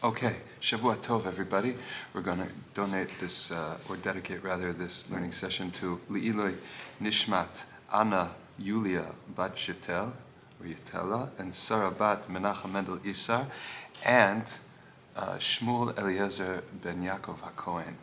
Okay, Shavua Tov, everybody. We're going to donate this, or dedicate rather, this learning session to Li'iloi Nishmat Anna Yulia Bat Shetel, or Yetela, and Sarah Bat Menachem Mendel Isar, and Shmuel Eliezer Ben Yaakov HaKohen.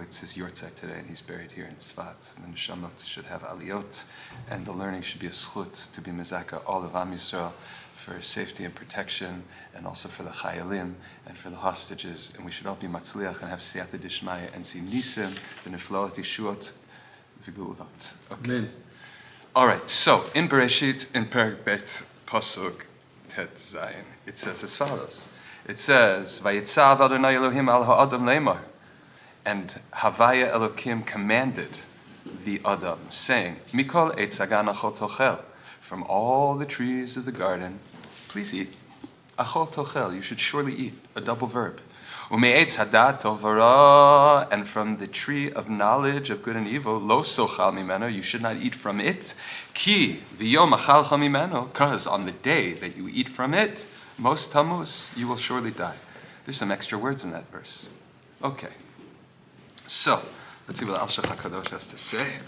It's his yortzeit today, and he's buried here in Tzfat. And the neshamot should have aliyot, and the learning should be a schut to be mezaka all of Am Yisrael for safety and protection, and also for the chayalim and for the hostages. And we should all be matzliach and have siyata dishmaya and see nisim, v'neflaot yeshuot, v'geulot. Okay. Amen. All right. So in Bereshit, in Perek Bet Pasuk Tet Zayin, it says as follows. It says, "Vayitzav Adonai Elohim al ha'adam leimar." And Havaya Elokim commanded the Adam, saying, Mikol eitz hagan achol tochel, from all the trees of the garden, please eat. Achol tochel, you should surely eat, a double verb. Ume'etz hadat tov v'ra, and from the tree of knowledge of good and evil, lo sochal mimeno, you should not eat from it. Ki v'yom achalcha mimeno, because on the day that you eat from it, most tamus, you will surely die. There's some extra words in that verse. Okay. So, let's see what Alshech HaKadosh has to say.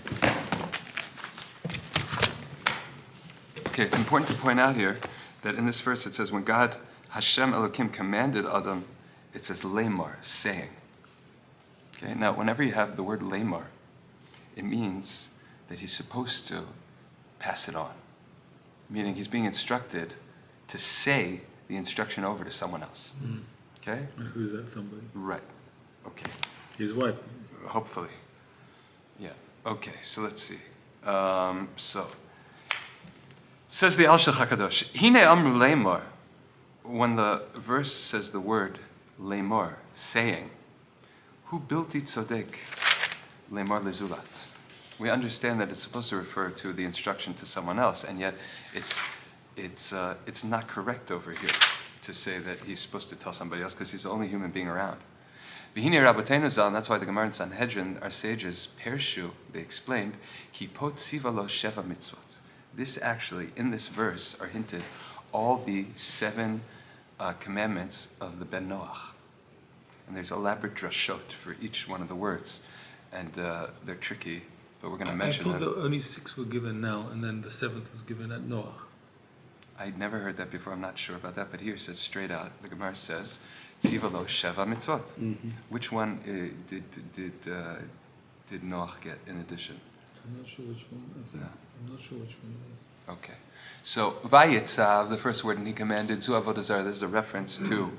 Okay, it's important to point out here that in this verse it says, when God, Hashem Elokim, commanded Adam, it says lemar, saying. Okay, now whenever you have the word lemar, it means that he's supposed to pass it on. Meaning he's being instructed to say the instruction over to someone else. Okay? And who's that somebody? Right. Okay. His wife. Hopefully. Yeah. Okay, so let's see. Says the Alshech HaKadosh, Hine amru lemar, when the verse says the word lemar, saying, Hu bilti tzodek lemar lezulat. We understand that it's supposed to refer to the instruction to someone else, and yet it's not correct over here to say that he's supposed to tell somebody else because he's the only human being around. V'hine Rabbeinu Zal, and that's why the Gemara in Sanhedrin, our sages, Pershu, they explained, Ki po tziva lo sheva mitzvot. This actually, in this verse, are hinted all the 7 commandments of the Ben Noach. And there's elaborate drashot for each one of the words. And they're tricky, but we're going to mention them. I thought that only 6 were given now, and then the 7th was given at Noach. I'd never heard that before. I'm not sure about that, but here it says straight out. The Gemara says, "Tziva lo sheva mitzvot." Mm-hmm. Which one did Noach get in addition? I'm not sure which one. I'm not sure which one it is. Okay, so vayitzav, the first word, and he commanded zu avodah zarah. This is a reference to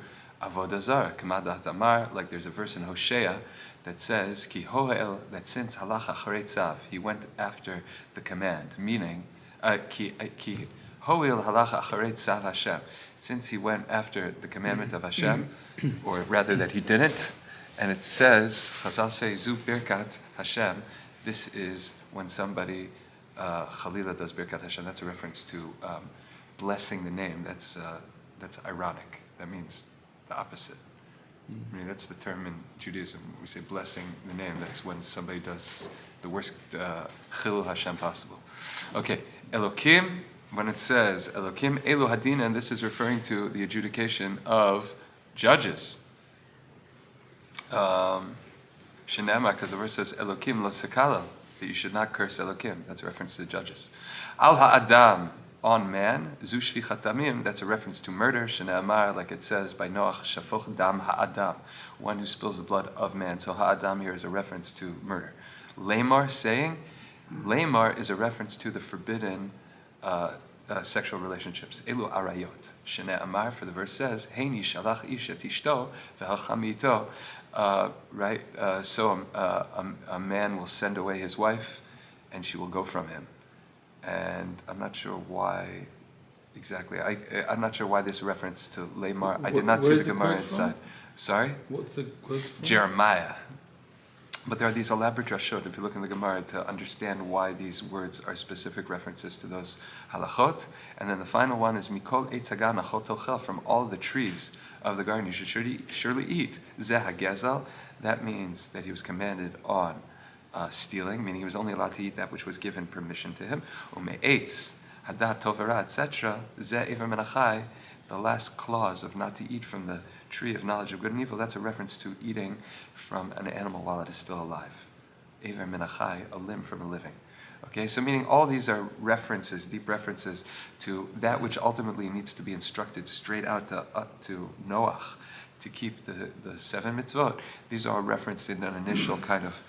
avodah zarah. Kamadat amar, like there's a verse in Hosea that says ki hoel, that since halach acharei tzav, he went after the command, meaning ki Hoil halacha acharei tzav Hashem. Since he went after the commandment of Hashem, or rather that he didn't, and it says, Chazal say, Zu birkat Hashem, this is when somebody, Chalila does birkat Hashem, that's a reference to blessing the name. That's ironic. That means the opposite. I mean, that's the term in Judaism. We say blessing the name. That's when somebody does the worst chilul Hashem possible. Okay, Elokim, when it says Elokim Elu Hadina, and this is referring to the adjudication of judges. Shenema, because the verse says Elokim lo sekala, that you should not curse Elokim. That's a reference to the judges. Al ha'adam, on man, zu shfichat damim, that's a reference to murder. Shene'amar, like it says by Noach, shafoch dam ha'adam, one who spills the blood of man. So ha'adam here is a reference to murder. Lemar, saying, Lemar is a reference to the forbidden sexual relationships. Elu arayot. Shene amar, for the verse says, Heini shalach isha tishto v'halcham ito. Right? So a man will send away his wife, and she will go from him. And I'm not sure why exactly. I'm not sure why this reference to Lemar. I did not see the Gemara inside. Sorry? What's the quote from? Jeremiah. But there are these elaborate drashot, if you look in the Gemara, to understand why these words are specific references to those halachot. And then the final one is Mikol eitz hagan achol tochel, from all the trees of the garden you should surely eat. Zeh hagezal, that means that he was commanded on stealing, meaning he was only allowed to eat that which was given permission to him. Ume'etz hadat tovera, etc. Zeh iver menachai, the last clause of not to eat from the tree of knowledge of good and evil, that's a reference to eating from an animal while it is still alive. Ever min achai, a limb from a living. Okay, so meaning all these are references, deep references to that which ultimately needs to be instructed straight out to Noach to keep the 7 mitzvot. These are referenced in an initial kind of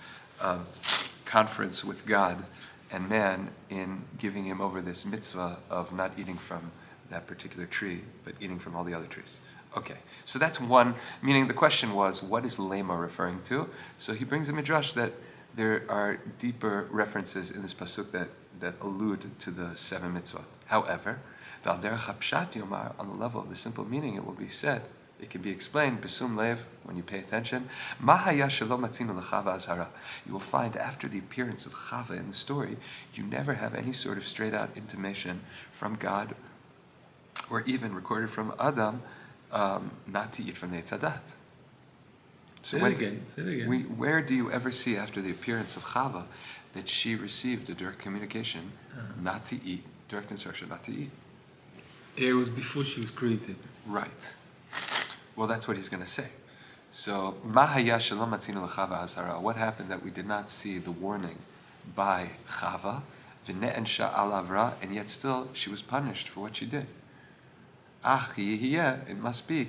conference with God and man in giving him over this mitzvah of not eating from that particular tree, but eating from all the other trees. Okay, so that's one, meaning the question was, what is Lema referring to? So he brings a midrash that there are deeper references in this pasuk that allude to the 7 mitzvot. However, on the level of the simple meaning, it will be said, it can be explained, besum lev, when you pay attention, you will find after the appearance of Chava in the story, you never have any sort of straight out intimation from God or even recorded from Adam not to eat from the Eitz Hadat. So Say it again. where do you ever see after the appearance of Chava that she received a direct communication not to eat, direct instruction not to eat? It was before she was created. Right. Well, that's what he's going to say. So, what happened that we did not see the warning by Chava, and yet still she was punished for what she did? It must be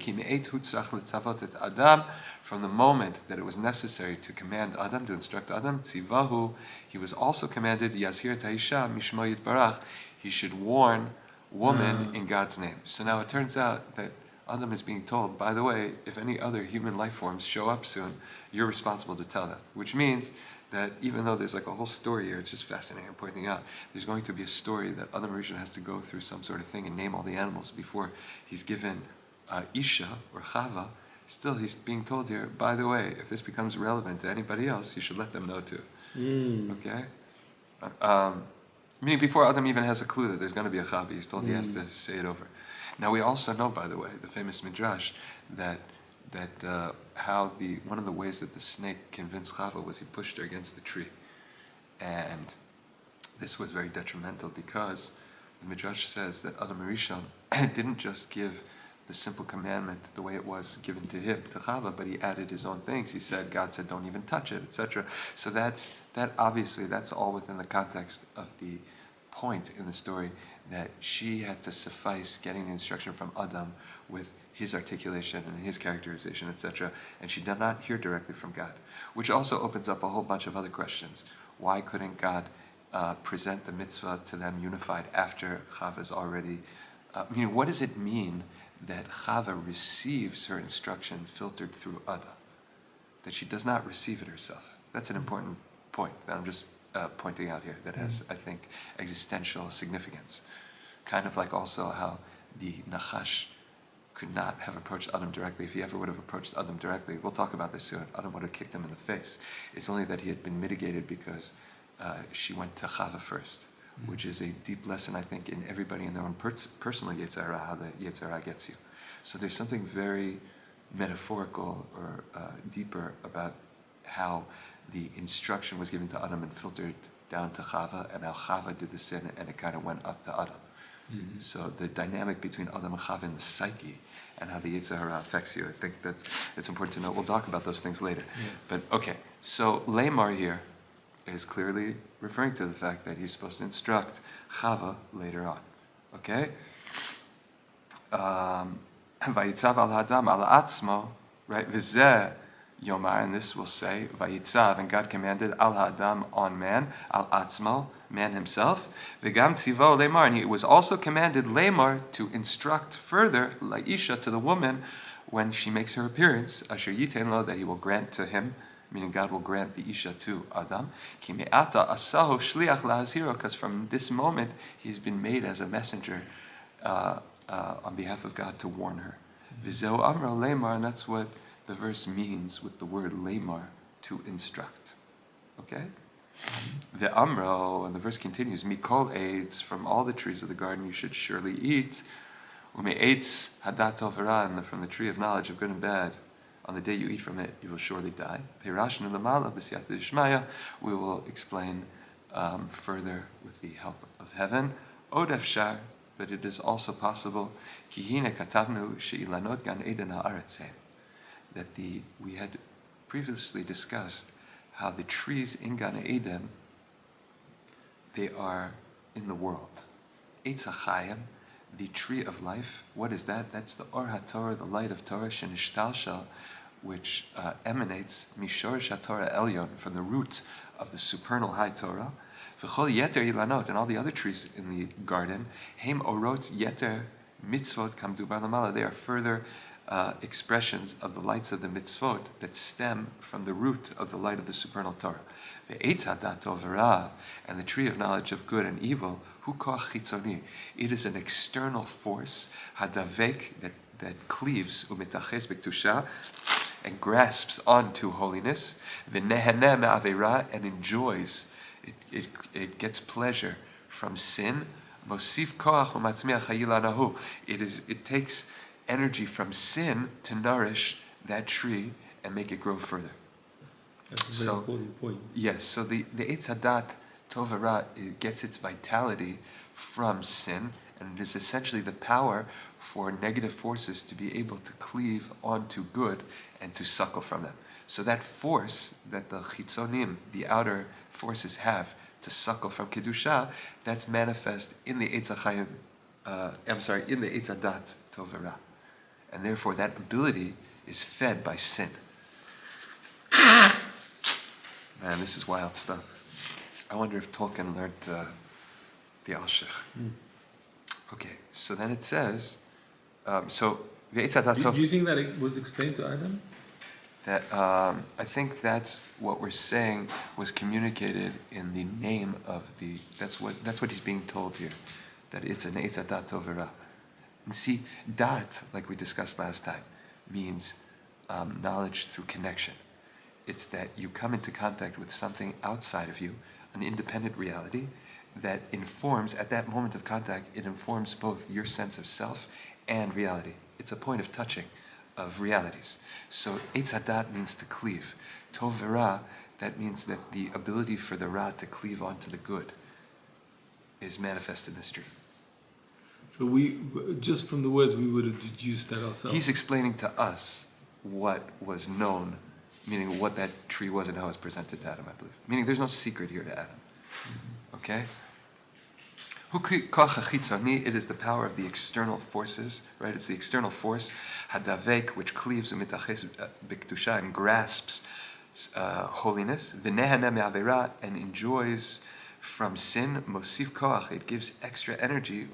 from the moment that it was necessary to command Adam, to instruct Adam, tzivahu, he was also commanded, Yazhir Taisha Mishmo Yitbarach, he should warn woman in God's name. So now it turns out that Adam is being told, by the way, if any other human life forms show up soon, you're responsible to tell them. Which means that even though there's like a whole story here, it's just fascinating, I'm pointing out, there's going to be a story that Adam Rishon has to go through some sort of thing and name all the animals before he's given Isha, or Chava. Still, he's being told here, by the way, if this becomes relevant to anybody else, you should let them know too. Okay? Meaning before Adam even has a clue that there's going to be a Chava, he's told he has to say it over. Now we also know, by the way, the famous midrash that how one of the ways that the snake convinced Chava was he pushed her against the tree, and this was very detrimental because the midrash says that Adam Rishon didn't just give the simple commandment the way it was given to him, to Chava, but he added his own things. He said, God said, don't even touch it, etc. So that's all within the context of the point in the story that she had to suffice getting the instruction from Adam with his articulation and his characterization, etc. And she did not hear directly from God, which also opens up a whole bunch of other questions. Why couldn't God present the mitzvah to them unified after Chava's already... what does it mean that Chava receives her instruction filtered through Adam? That she does not receive it herself. That's an important point that I'm just pointing out here that has, I think, existential significance. Kind of like also how the Nachash could not have approached Adam directly. If he ever would have approached Adam directly, we'll talk about this soon, Adam would have kicked him in the face. It's only that he had been mitigated because she went to Chava first, which is a deep lesson, I think, in everybody in their own personal Yetzer Hara, how the Yetzer Hara gets you. So there's something very metaphorical or deeper about how the instruction was given to Adam and filtered down to Chava, and how Chava did the sin and it kind of went up to Adam. So the dynamic between Adam and Chava in the psyche and how the Yetzer Hara affects you, I think it's important to know. We'll talk about those things later. But okay, so Lamar here is clearly referring to the fact that he's supposed to instruct Chava later on. Okay? Vayitzav al Adam al atzmo, right? V'zeh Yomar, and this will say, Vayitzav, and God commanded al Adam on man, al atzmo, man himself, v'gam tzivo lemar, and he was also commanded lemar to instruct further laisha to the woman when she makes her appearance, asher yiten lo, that he will grant to him, meaning God will grant the isha to Adam, ki me'ata asaho shliach lahaziro, because from this moment he's been made as a messenger on behalf of God to warn her. V'zeu amro lemar, and that's what the verse means with the word lemar, to instruct. Okay? The amro, and the verse continues, mikol eitz, from all the trees of the garden you should surely eat. Ume eitz hadat tov v'ra, and from the tree of knowledge of good and bad, on the day you eat from it, you will surely die. Pirashnu lamala b'siyata d'shmaya, we will explain further with the help of heaven. Od efshar, but it is also possible ki hine katavnu she'ilanot gan eden ha'aretz hem. That we had previously discussed how the trees in Gan Eden, they are in the world. Eitz HaChaim, the tree of life, what is that? That's the Or HaTorah, the light of Torah, Shenishtalshal, which emanates Mishorish HaTorah Elyon, from the root of the supernal high Torah. V'chol yeter ilanot, and all the other trees in the garden, Heim orot yeter mitzvot kamdu lamala, they are further expressions of the lights of the mitzvot that stem from the root of the light of the supernal Torah. The Eitz Hadat Tov Ra, and the tree of knowledge of good and evil, hu koach chitzoni, it is an external force, hadavek, that cleaves, umitaches b'ktusha, and grasps onto holiness, v'neheneh me'avera, and enjoys, it gets pleasure from sin, mosif koach u'matzmiach hayilanahu, it takes energy from sin to nourish that tree and make it grow further. That's a very important point. Yes, so the Eitz Hadat Tov Ra gets its vitality from sin, and it is essentially the power for negative forces to be able to cleave onto good and to suckle from them. So that force that the chitzonim, the outer forces, have to suckle from Kedusha, that's manifest in the Eitz HaChaim, in the Eitz Hadat Tov Ra. And therefore that ability is fed by sin. Man, this is wild stuff. I wonder if Tolkien learned the Alshech. Okay, so then it says, Do you think that it was explained to Adam? That I think that's what we're saying was communicated in the name of the. That's what he's being told here, that it's an Eitz Hadat Tov Ra. And see, dat, like we discussed last time, means knowledge through connection. It's that you come into contact with something outside of you, an independent reality, that informs, at that moment of contact, it informs both your sense of self and reality. It's a point of touching of realities. So Eitz Hadat means to cleave. Tov Ra, that means that the ability for the Ra to cleave onto the good is manifest in this tree. So we, just from the words, we would have deduced that ourselves. He's explaining to us what was known, meaning what that tree was and how it was presented to Adam, I believe. Meaning there's no secret here to Adam. Okay? It is the power of the external forces, right? It's the external force, hadavek, which cleaves b'kedusha and grasps holiness, and enjoys from sin, mosif koach, it gives extra energy,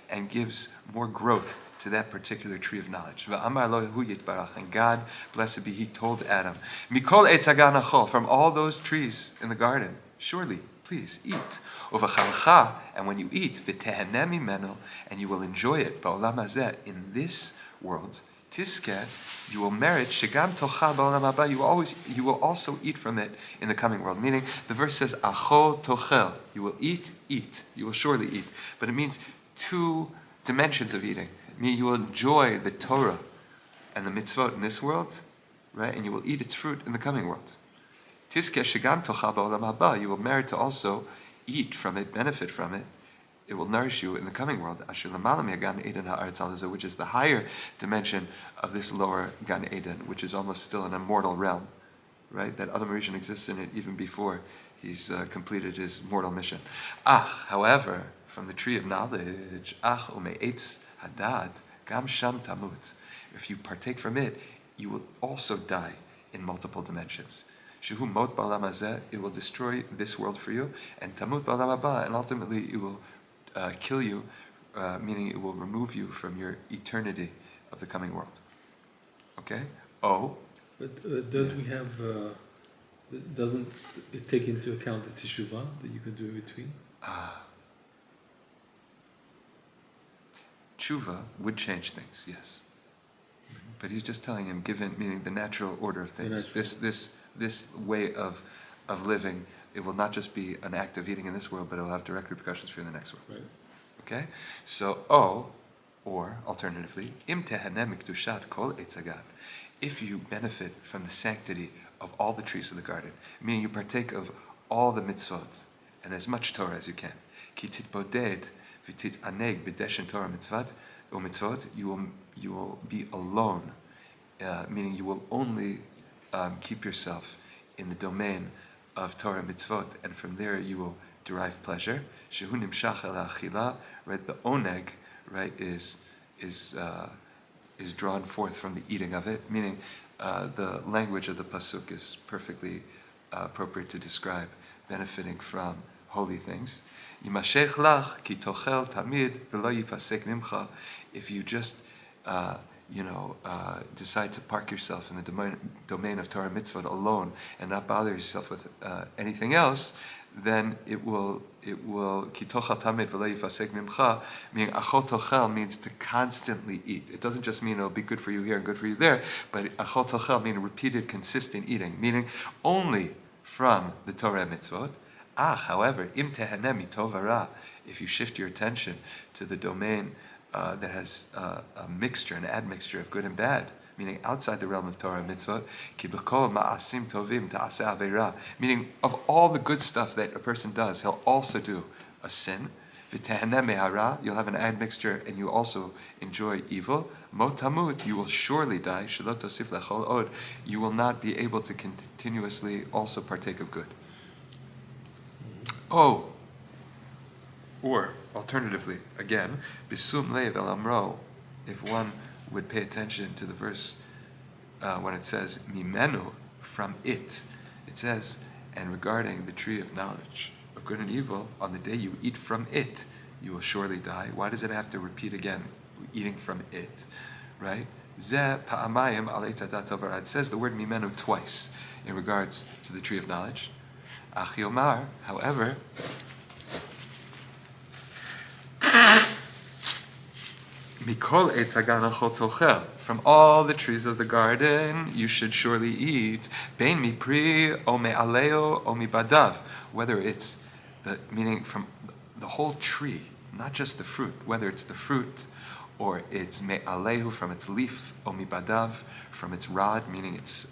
and gives more growth to that particular tree of knowledge. And God, blessed be He, told Adam, Mikol eitz hagan achol, from all those trees in the garden, surely, please, eat. And when you eat, and you will enjoy it, in this world, tiske, you will merit, shegam tocha ba'olam haba, you will also eat from it in the coming world. Meaning, the verse says, achol tochel, you will eat, you will surely eat. But it means two dimensions of eating. Meaning, you will enjoy the Torah and the mitzvot in this world, right? And you will eat its fruit in the coming world. Tiske shegam tocha ba'olam haba, you will merit to also eat from it, benefit from it. It will nourish you in the coming world, which is the higher dimension of this lower Gan Eden, which is almost still an immortal realm, right? That Adam Rishon exists in it even before he's completed his mortal mission. However, from the tree of knowledge, if you partake from it, you will also die in multiple dimensions. Shehu mot ba'olam hazeh, it will destroy this world for you, and tamut ba'olam haba, and ultimately it will kill you, meaning it will remove you from your eternity of the coming world. Okay? But we have, doesn't it take into account the teshuvah that you can do in between? Tshuva would change things, yes. But he's just telling him, given, meaning the natural order of things, this way of living, it will not just be an act of eating in this world, but it will have direct repercussions for you in the next world. Right. Okay? So, or alternatively, im tehanem mikdushat kol eitz hagan, if you benefit from the sanctity of all the trees of the garden, meaning you partake of all the mitzvot and as much Torah as you can, ki titboded v'tit aneg b'deshen Torah mitzvot, you will be alone, meaning you will only keep yourself in the domain of Torah mitzvot, and from there you will derive pleasure. Shehu nimshach el ha'achila, right? The oneg, right, is drawn forth from the eating of it, meaning the language of the pasuk is perfectly appropriate to describe benefiting from holy things. Yimashech lach ki tochel tamid v'lo yipasek mimcha. If you just decide to park yourself in the domain of Torah mitzvot alone and not bother yourself with anything else, then it will ki tochel tamid v'lo yipasek mimcha, meaning achol tochel means to constantly eat. It doesn't just mean it'll be good for you here and good for you there, but achol tochel meaning repeated, consistent eating, meaning only from the Torah mitzvot. However, im tehaneh mitov hara, if you shift your attention to the domain that has a mixture, an admixture of good and bad, meaning outside the realm of Torah mitzvot, ki b'kol ma'asim tovim ta'aseh aveira, meaning of all the good stuff that a person does, he'll also do a sin. V'tehaneh mehara, you'll have an admixture and you also enjoy evil. Mot tamut, you will surely die. Shelo tosif lechol od, you will not be able to continuously also partake of good. Oh, or alternatively, again, bisum lev el amro, if one would pay attention to the verse when it says mimenu, from it, it says, and regarding the tree of knowledge of good and evil, on the day you eat from it, you will surely die. Why does it have to repeat again, eating from it, right? Zeh pa'amayim alei tadat tova. It says the word mimenu twice in regards to the tree of knowledge. Achiomar, however, mikol et hagan achol tochel, from all the trees of the garden you should surely eat. Bein mipri o me'aleo o mibadav, whether it's the meaning from the whole tree, not just the fruit, whether it's the fruit or it's me'alehu from its leaf, o mibadav from its rod, meaning its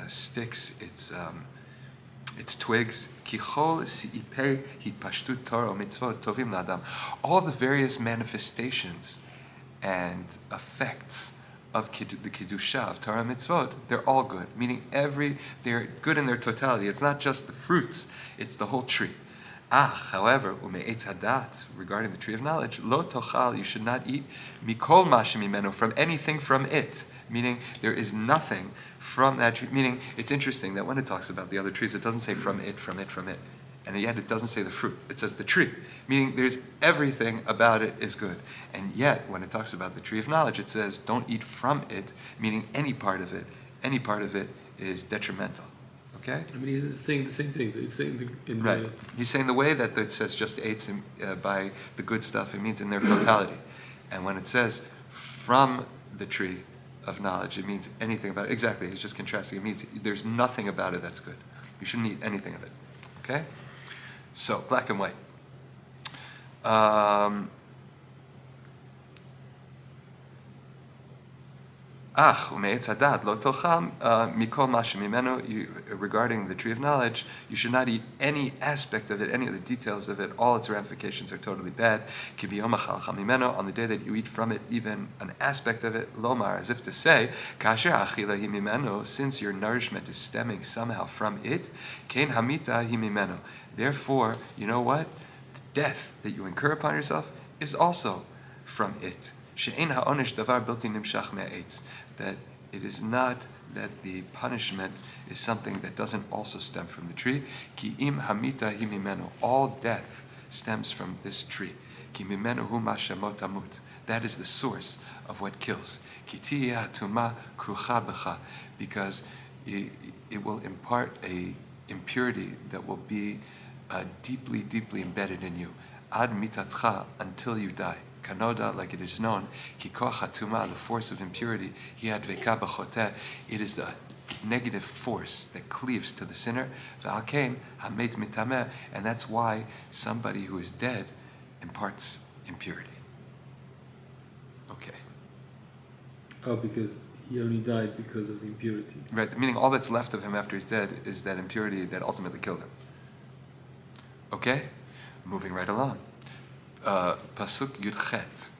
sticks, its twigs. Kichol si'ipei hitpashtut Torah mitzvot tovim l'adam. All the various manifestations and effects of the kedusha of Torah mitzvot, they're all good. Meaning they're good in their totality. It's not just the fruits; it's the whole tree. However, ume'etz hadat, regarding the tree of knowledge, lo tochal, you should not eat mikol mashim mimenu, from anything from it. Meaning there is nothing from that tree. Meaning it's interesting that when it talks about the other trees, it doesn't say from it, and yet it doesn't say the fruit. It says the tree. Meaning there's everything about it is good. And yet when it talks about the tree of knowledge, it says don't eat from it, meaning any part of it is detrimental. Okay? I mean, he's saying the same thing. He's saying right. He's saying the way that it says just ate by the good stuff, it means in their totality. And when it says from the tree of knowledge, it means anything about it. Exactly, he's just contrasting. It means there's nothing about it that's good. You shouldn't eat anything of it. Okay? So, black and white. Regarding the tree of knowledge, you should not eat any aspect of it, any of the details of it. All its ramifications are totally bad. On the day that you eat from it, even an aspect of it, lomar, as if to say, since your nourishment is stemming somehow from it, therefore, you know what? The death that you incur upon yourself is also from it. That it is not that the punishment is something that doesn't also stem from the tree. Ki im hamita hi mimenu. All death stems from this tree. Ki mimenu hu ma shemot tamut. That is the source of what kills. Ki tihya tuma krucha b'cha. Because it will impart a impurity that will be deeply, deeply embedded in you. Ad mitatcha, until you die. Kanoda, like it is known, ki koach hatuma, the force of impurity, hi adveka b'choteh, it is the negative force that cleaves to the sinner, v'alkein hamet mitameh, and that's why somebody who is dead imparts impurity. Okay. Oh, because he only died because of the impurity. Right, meaning all that's left of him after he's dead is that impurity that ultimately killed him. Okay? Moving right along. Pasuk Yudchet.